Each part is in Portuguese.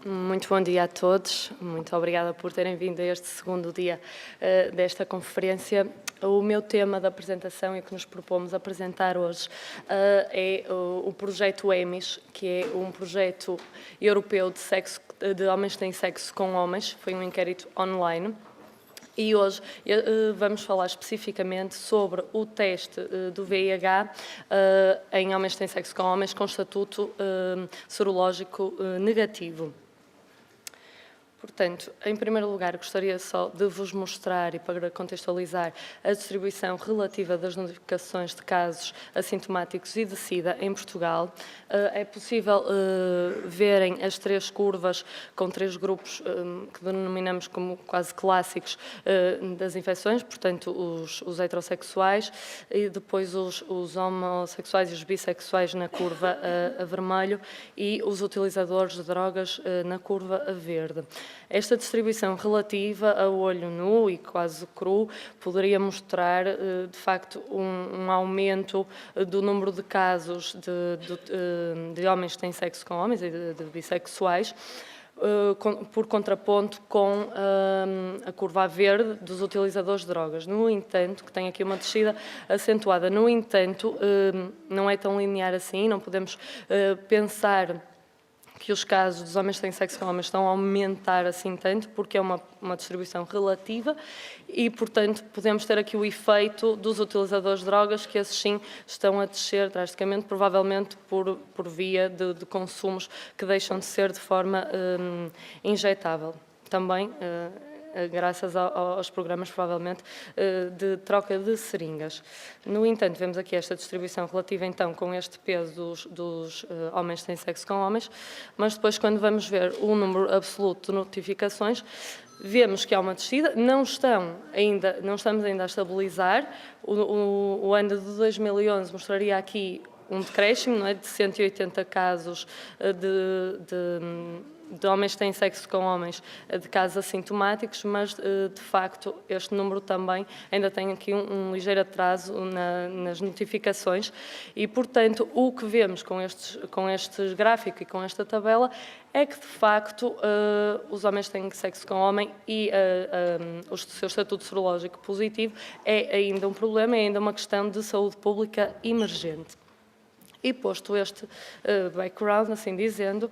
Muito bom dia a todos. Muito obrigada por terem vindo a este segundo dia desta conferência. O meu tema da apresentação e que nos propomos apresentar hoje é o projeto EMIS, que é um projeto europeu de homens que têm sexo com homens. Foi um inquérito online. E hoje vamos falar especificamente sobre o teste do VIH em homens que têm sexo com homens com estatuto sorológico negativo. Portanto, em primeiro lugar, gostaria só de vos mostrar e para contextualizar a distribuição relativa das notificações de casos assintomáticos e de SIDA em Portugal. É possível verem as três curvas com três grupos que denominamos como quase clássicos das infecções, portanto, os heterossexuais e depois os homossexuais e os bissexuais na curva a vermelho e os utilizadores de drogas na curva a verde. Esta distribuição relativa a olho nu e quase cru poderia mostrar, de facto, um aumento do número de casos de homens que têm sexo com homens e de bissexuais, por contraponto com a curva verde dos utilizadores de drogas. No entanto, que tem aqui uma descida acentuada, no entanto, não é tão linear assim, não podemos pensar que os casos dos homens que têm sexo com homens estão a aumentar assim tanto, porque é uma distribuição relativa e, portanto, podemos ter aqui o efeito dos utilizadores de drogas, que esses sim estão a descer drasticamente, provavelmente por via de consumos que deixam de ser de forma injetável. Também graças aos programas, provavelmente, de troca de seringas. No entanto, vemos aqui esta distribuição relativa, então, com este peso dos homens que têm sexo com homens, mas depois, quando vamos ver o número absoluto de notificações, vemos que há uma descida, não estamos ainda a estabilizar. O ano de 2011 mostraria aqui um decréscimo, não é, de 180 casos de homens que têm sexo com homens, de casos assintomáticos, mas, de facto, este número também ainda tem aqui um ligeiro atraso nas notificações e, portanto, o que vemos com este gráfico e com esta tabela é que, de facto, os homens que têm sexo com homem e o seu estatuto sorológico positivo é ainda um problema, é ainda uma questão de saúde pública emergente. E posto este background, assim dizendo,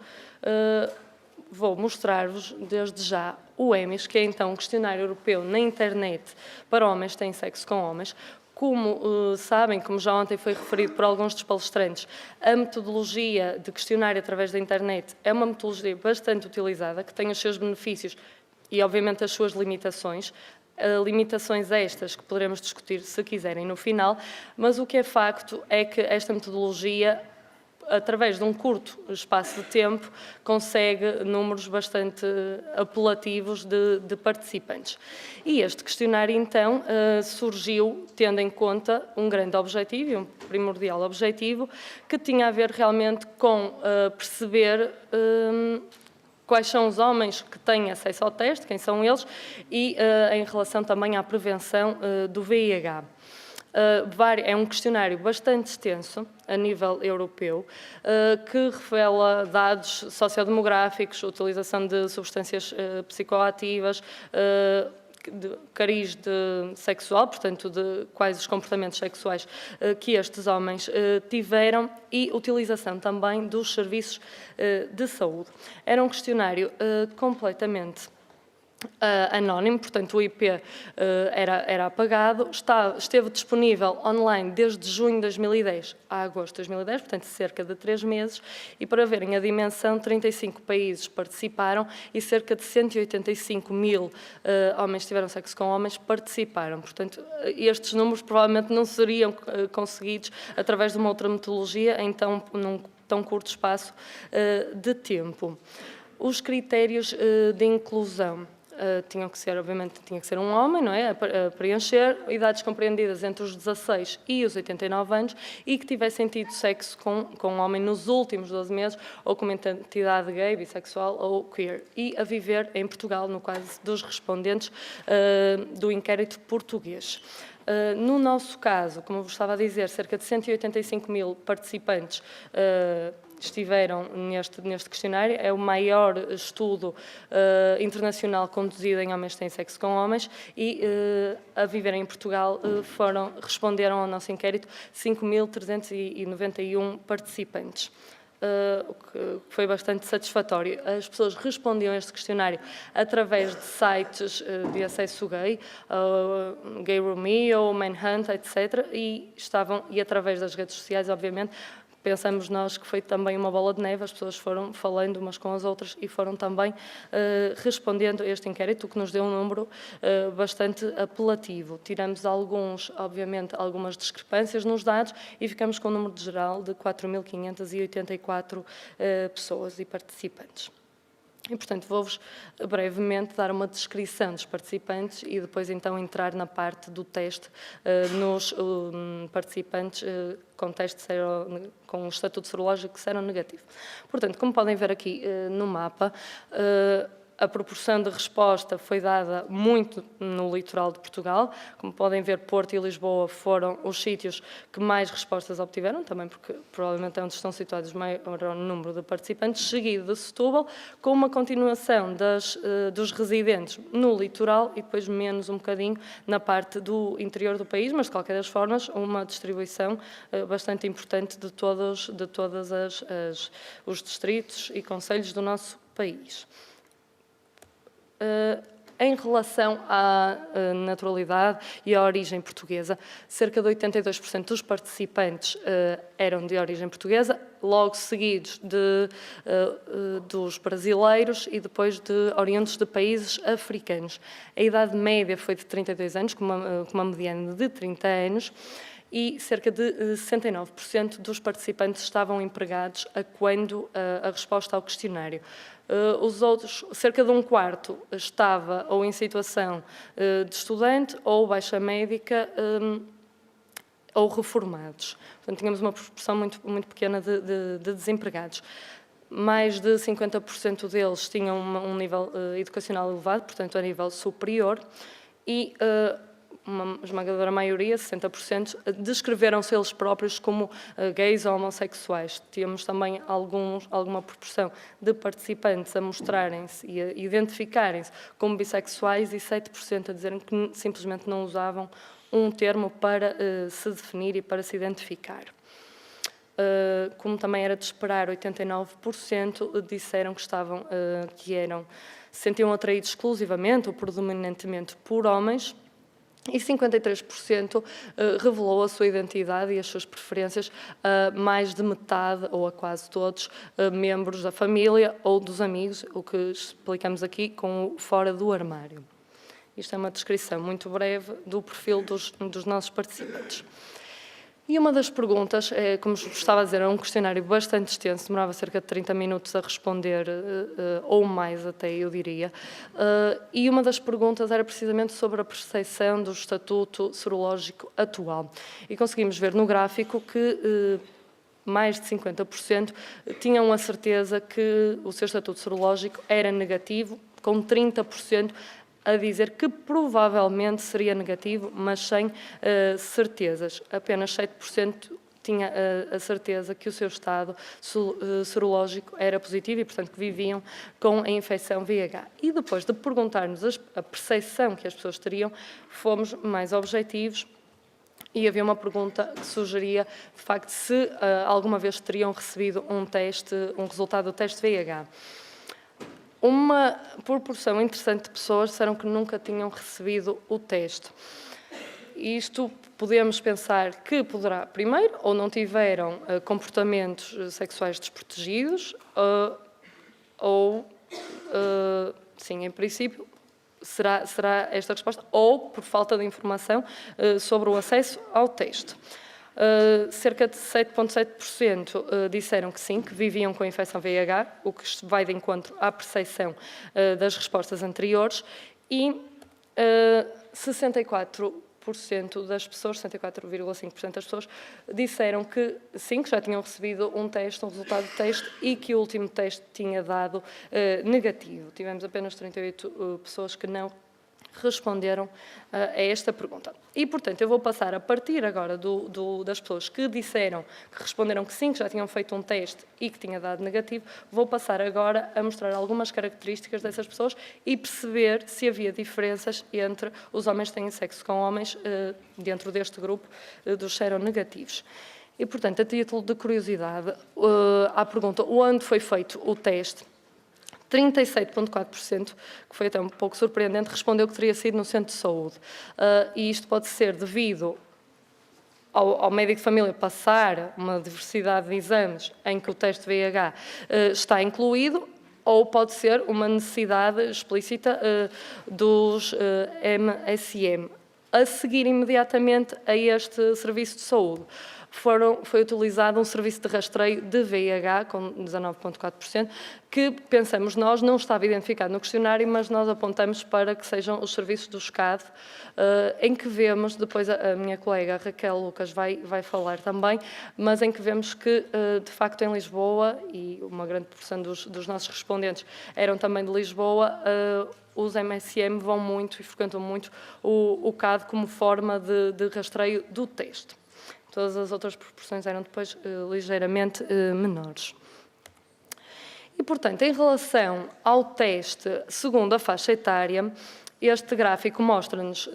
vou mostrar-vos desde já o EMIS, que é então um questionário europeu na internet para homens que têm sexo com homens. Como sabem, como já ontem foi referido por alguns dos palestrantes, a metodologia de questionário através da internet é uma metodologia bastante utilizada, que tem os seus benefícios e, obviamente, as suas limitações. Limitações estas que poderemos discutir, se quiserem, no final, mas o que é facto é que esta metodologia, através de um curto espaço de tempo, consegue números bastante apelativos de participantes. E este questionário, então, surgiu tendo em conta um grande objetivo, um primordial objetivo, que tinha a ver realmente com perceber quais são os homens que têm acesso ao teste, quem são eles, e em relação também à prevenção do VIH. É um questionário bastante extenso, a nível europeu, que revela dados sociodemográficos, utilização de substâncias psicoativas, de cariz sexual, portanto, de quais os comportamentos sexuais que estes homens tiveram e utilização também dos serviços de saúde. Era um questionário completamente anónimo, portanto o IP era apagado, esteve disponível online desde junho de 2010 a agosto de 2010, portanto cerca de 3 meses, e para verem a dimensão, 35 países participaram e cerca de 185 mil homens que tiveram sexo com homens participaram. Portanto, estes números provavelmente não seriam conseguidos através de uma outra metodologia em num tão curto espaço de tempo. Os critérios de inclusão tinham que ser, obviamente, tinha que ser um homem, não é, a preencher, idades compreendidas entre os 16 e os 89 anos e que tivessem tido sexo com um homem nos últimos 12 meses ou com uma identidade gay, bissexual ou queer e a viver em Portugal, no caso dos respondentes do inquérito português. No nosso caso, como eu vos estava a dizer, cerca de 185 mil participantes estiveram neste questionário. É o maior estudo internacional conduzido em homens que têm sexo com homens e a viverem em Portugal responderam ao nosso inquérito 5.391 participantes. O que foi bastante satisfatório. As pessoas respondiam a este questionário através de sites de acesso gay, Gay Romeo, Manhunt, etc. E através das redes sociais, obviamente. Pensamos nós que foi também uma bola de neve, as pessoas foram falando umas com as outras e foram também respondendo a este inquérito, o que nos deu um número bastante apelativo. Tiramos obviamente, algumas discrepâncias nos dados e ficamos com um número geral de 4.584 pessoas e participantes. E, portanto, vou-vos brevemente dar uma descrição dos participantes e depois, então, entrar na parte do teste nos participantes com o estatuto serológico seronegativo. Portanto, como podem ver aqui no mapa, a proporção de resposta foi dada muito no litoral de Portugal. Como podem ver, Porto e Lisboa foram os sítios que mais respostas obtiveram, também porque provavelmente é onde estão situados o maior número de participantes, seguido de Setúbal, com uma continuação dos residentes no litoral e depois menos um bocadinho na parte do interior do país, mas de qualquer das formas uma distribuição bastante importante de todos os distritos e concelhos do nosso país. Em relação à naturalidade e à origem portuguesa, cerca de 82% dos participantes eram de origem portuguesa, logo seguidos dos brasileiros e depois de oriundos de países africanos. A idade média foi de 32 anos, com uma mediana de 30 anos, e cerca de 69% dos participantes estavam empregados quando a resposta ao questionário. Os outros, cerca de um quarto, estava ou em situação de estudante ou baixa médica ou reformados. Portanto, tínhamos uma proporção muito, muito pequena de desempregados. Mais de 50% deles tinham um nível educacional elevado, portanto, a nível superior, e uma esmagadora maioria, 60%, descreveram-se eles próprios como gays ou homossexuais. Tínhamos também alguma proporção de participantes a mostrarem-se e a identificarem-se como bissexuais e 7% a dizerem que simplesmente não usavam um termo para se definir e para se identificar. Como também era de esperar, 89% disseram que se sentiam atraídos exclusivamente ou predominantemente por homens, e 53% revelou a sua identidade e as suas preferências a mais de metade, ou a quase todos, membros da família ou dos amigos, o que explicamos aqui com o fora do armário. Isto é uma descrição muito breve do perfil dos nossos participantes. E uma das perguntas, como estava a dizer, é um questionário bastante extenso, demorava cerca de 30 minutos a responder, ou mais até, eu diria, e uma das perguntas era precisamente sobre a percepção do estatuto serológico atual. E conseguimos ver no gráfico que mais de 50% tinham a certeza que o seu estatuto serológico era negativo, com 30% a dizer que provavelmente seria negativo, mas sem certezas. Apenas 7% tinha a certeza que o seu estado serológico era positivo e, portanto, que viviam com a infecção VIH. E depois de perguntar-nos a percepção que as pessoas teriam, fomos mais objetivos e havia uma pergunta que sugeria, de facto, se alguma vez teriam recebido um resultado do teste VIH. Uma proporção interessante de pessoas disseram que nunca tinham recebido o teste. Isto podemos pensar que poderá, primeiro, ou não tiveram comportamentos sexuais desprotegidos, ou, sim, em princípio, será esta a resposta, ou por falta de informação sobre o acesso ao teste. Cerca de 7,7% disseram que sim, que viviam com a infecção VIH, o que vai de encontro à percepção das respostas anteriores, e 64% das pessoas, 64,5% das pessoas, disseram que sim, que já tinham recebido um resultado de teste, e que o último teste tinha dado negativo. Tivemos apenas 38 pessoas que não responderam a esta pergunta. E, portanto, eu vou passar a partir agora das pessoas que disseram, que responderam que sim, que já tinham feito um teste e que tinha dado negativo, vou passar agora a mostrar algumas características dessas pessoas e perceber se havia diferenças entre os homens que têm sexo com homens dentro deste grupo dos seronegativos. E, portanto, a título de curiosidade, à pergunta onde foi feito o teste, 37,4%, que foi até um pouco surpreendente, respondeu que teria sido no centro de saúde. E isto pode ser devido ao médico de família passar uma diversidade de exames em que o teste VIH está incluído, ou pode ser uma necessidade explícita dos MSM, a seguir imediatamente a este serviço de saúde. Foi utilizado um serviço de rastreio de VIH, com 19,4%, que, pensamos nós, não estava identificado no questionário, mas nós apontamos para que sejam os serviços do SCAD, em que vemos, depois a minha colega Raquel Lucas vai falar também, mas em que vemos que, de facto, em Lisboa, e uma grande porção dos nossos respondentes eram também de Lisboa, os MSM vão muito e frequentam muito o CAD como forma de rastreio do teste. Todas as outras proporções eram depois ligeiramente menores. E, portanto, em relação ao teste segundo a faixa etária, este gráfico mostra-nos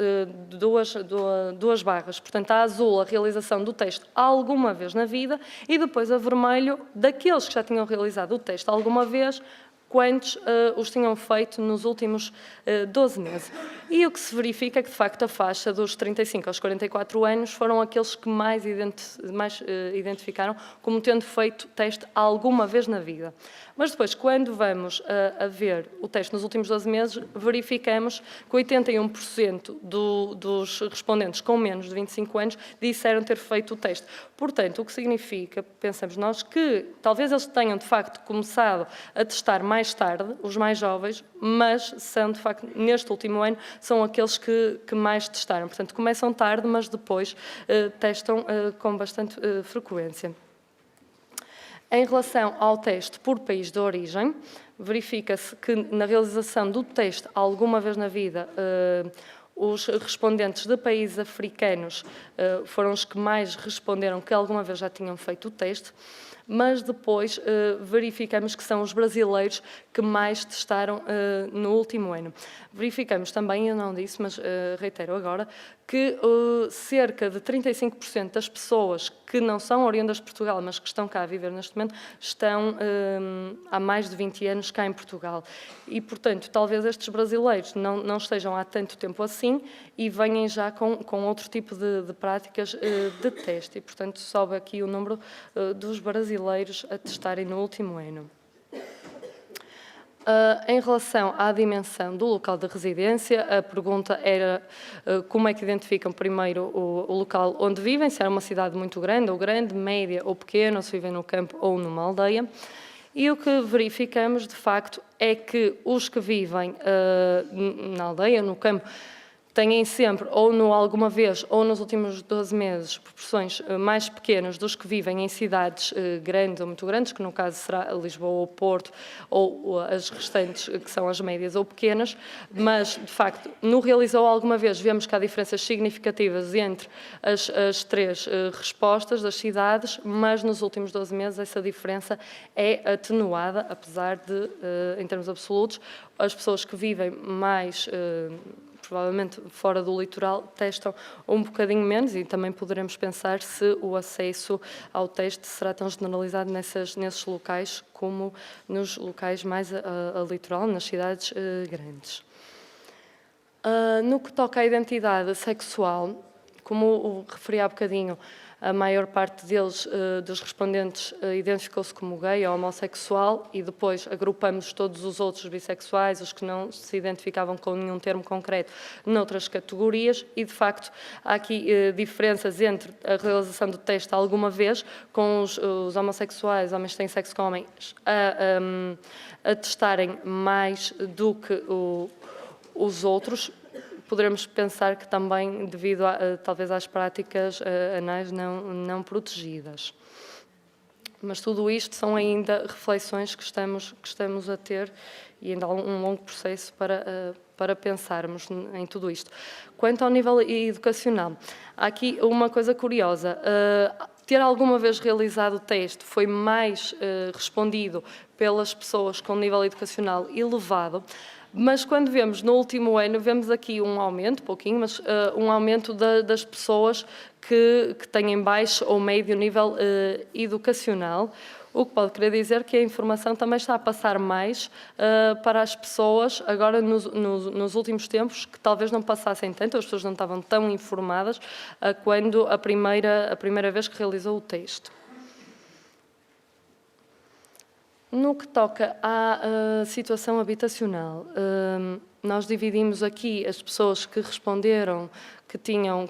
duas barras. Portanto, a azul, a realização do teste alguma vez na vida, e depois a vermelho, daqueles que já tinham realizado o teste alguma vez, quantos os tinham feito nos últimos 12 meses. E o que se verifica é que, de facto, a faixa dos 35 aos 44 anos foram aqueles que mais identificaram como tendo feito teste alguma vez na vida. Mas depois, quando vamos a ver o teste nos últimos 12 meses, verificamos que 81% dos respondentes com menos de 25 anos disseram ter feito o teste. Portanto, o que significa, pensamos nós, que talvez eles tenham, de facto, começado a testar mais tarde, os mais jovens, mas são, de facto, neste último ano, são aqueles que mais testaram. Portanto, começam tarde, mas depois testam com bastante frequência. Em relação ao teste por país de origem, verifica-se que na realização do teste alguma vez na vida, os respondentes de países africanos foram os que mais responderam que alguma vez já tinham feito o teste, mas depois verificamos que são os brasileiros que mais testaram no último ano. Verificamos também, eu não disse, mas reitero agora, que cerca de 35% das pessoas que não são oriundas de Portugal, mas que estão cá a viver neste momento, estão há mais de 20 anos cá em Portugal. E, portanto, talvez estes brasileiros não estejam há tanto tempo assim e venham já com outro tipo de práticas de teste. E, portanto, sobe aqui o número dos brasileiros a testarem no último ano. Em relação à dimensão do local de residência, a pergunta era como é que identificam primeiro o local onde vivem, se era uma cidade muito grande, ou grande, média ou pequena, ou se vivem no campo ou numa aldeia. E o que verificamos, de facto, é que os que vivem na aldeia, no campo, têm sempre, ou alguma vez, ou nos últimos 12 meses, proporções mais pequenas dos que vivem em cidades grandes ou muito grandes, que no caso será Lisboa ou Porto, ou as restantes, que são as médias ou pequenas, mas, de facto, no realizou alguma vez, vemos que há diferenças significativas entre as três respostas das cidades, mas nos últimos 12 meses essa diferença é atenuada, apesar de, em termos absolutos, as pessoas que vivem mais provavelmente fora do litoral, testam um bocadinho menos, e também poderemos pensar se o acesso ao teste será tão generalizado nesses locais como nos locais mais a litoral, nas cidades grandes. No que toca à identidade sexual, como referi há bocadinho, a maior parte deles, dos respondentes, identificou-se como gay ou homossexual, e depois agrupamos todos os outros bissexuais, os que não se identificavam com nenhum termo concreto, noutras categorias, e de facto há aqui diferenças entre a realização do teste alguma vez, com os homossexuais, homens que têm sexo com homens, a testarem mais do que os outros. Poderemos pensar que também devido talvez às práticas anais não protegidas. Mas tudo isto são ainda reflexões que estamos a ter e ainda há um longo processo para pensarmos em tudo isto. Quanto ao nível educacional, há aqui uma coisa curiosa. Ter alguma vez realizado o teste foi mais respondido pelas pessoas com nível educacional elevado, mas quando vemos no último ano, vemos aqui um aumento, pouquinho, mas um aumento das pessoas que têm baixo ou médio nível educacional, o que pode querer dizer que a informação também está a passar mais para as pessoas, agora nos últimos tempos, que talvez não passassem tanto, as pessoas não estavam tão informadas quando a primeira vez que realizou o teste. No que toca à situação habitacional, nós dividimos aqui as pessoas que responderam que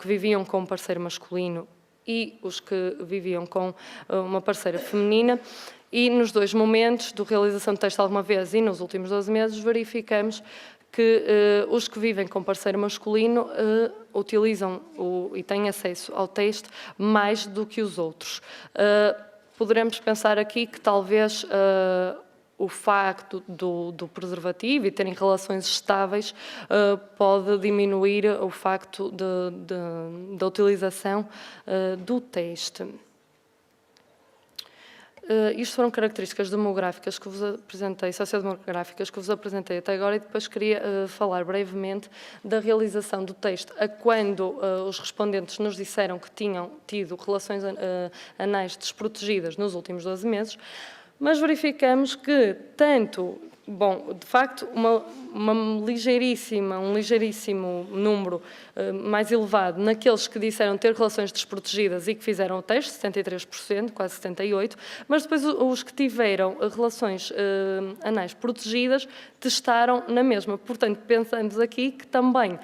viviam com um parceiro masculino e os que viviam com uma parceira feminina, e nos dois momentos, de realização do teste alguma vez e nos últimos 12 meses, verificamos que os que vivem com parceiro masculino utilizam e têm acesso ao teste mais do que os outros. Poderemos pensar aqui que talvez o facto do preservativo e terem relações estáveis pode diminuir o facto da utilização do teste. Isto foram características demográficas que vos apresentei, sociodemográficas que vos apresentei até agora, e depois queria falar brevemente da realização do teste a quando os respondentes nos disseram que tinham tido relações anais desprotegidas nos últimos 12 meses, mas verificamos que de facto, um ligeiríssimo número mais elevado naqueles que disseram ter relações desprotegidas e que fizeram o teste, 73%, quase 78%, mas depois os que tiveram relações anais protegidas testaram na mesma. Portanto, pensamos aqui que também,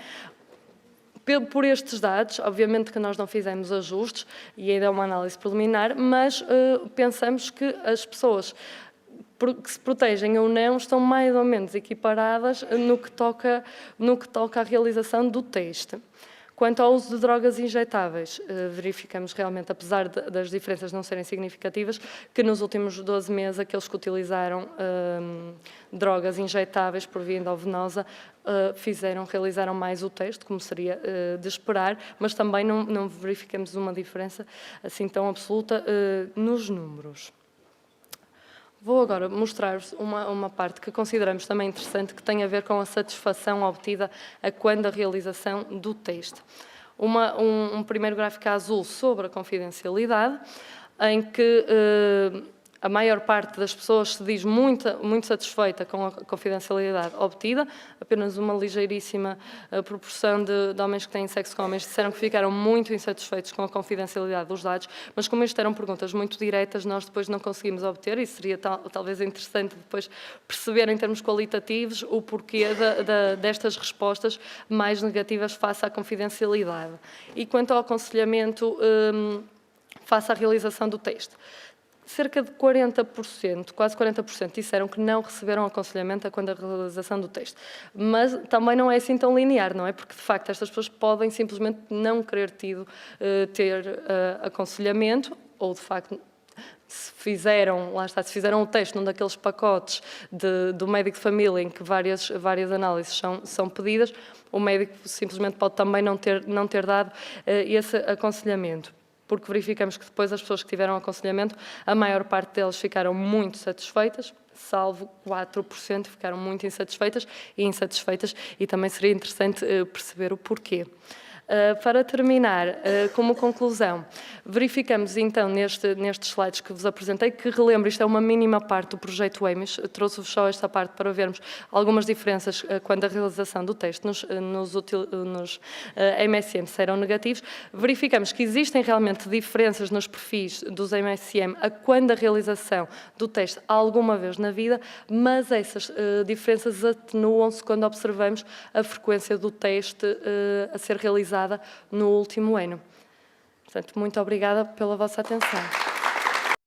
por estes dados, obviamente que nós não fizemos ajustes e ainda é uma análise preliminar, mas pensamos que as pessoas que se protegem ou não estão mais ou menos equiparadas no que toca à realização do teste. Quanto ao uso de drogas injetáveis, verificamos realmente, apesar das diferenças não serem significativas, que nos últimos 12 meses aqueles que utilizaram drogas injetáveis por via endovenosa realizaram mais o teste, como seria de esperar, mas também não verificamos uma diferença assim tão absoluta nos números. Vou agora mostrar-vos uma parte que consideramos também interessante, que tem a ver com a satisfação obtida a quando a realização do teste. Um primeiro gráfico azul sobre a confidencialidade, em que a maior parte das pessoas se diz muito satisfeita com a confidencialidade obtida, apenas uma ligeiríssima proporção de homens que têm sexo com homens disseram que ficaram muito insatisfeitos com a confidencialidade dos dados, mas como isto eram perguntas muito diretas, nós depois não conseguimos obter, e seria talvez interessante depois perceber em termos qualitativos o porquê destas respostas mais negativas face à confidencialidade. E quanto ao aconselhamento face à realização do teste, cerca de 40%, quase 40%, disseram que não receberam aconselhamento a quando a realização do teste. Mas também não é assim tão linear, não é? Porque, de facto, estas pessoas podem simplesmente não querer ter aconselhamento, ou, de facto, se fizeram o teste num daqueles pacotes do médico de família em que várias análises são pedidas, o médico simplesmente pode também não ter dado esse aconselhamento. Porque verificamos que depois as pessoas que tiveram aconselhamento, a maior parte delas ficaram muito satisfeitas, salvo 4% ficaram muito insatisfeitas, e também seria interessante perceber o porquê. Para terminar, como conclusão, verificamos então nestes slides que vos apresentei, que relembro, isto é uma mínima parte do projeto EMIS, trouxe-vos só esta parte para vermos algumas diferenças quando a realização do teste nos MSM eram negativos. Verificamos que existem realmente diferenças nos perfis dos MSM a quando a realização do teste alguma vez na vida, mas essas diferenças atenuam-se quando observamos a frequência do teste a ser realizado no último ano. Portanto, muito obrigada pela vossa atenção.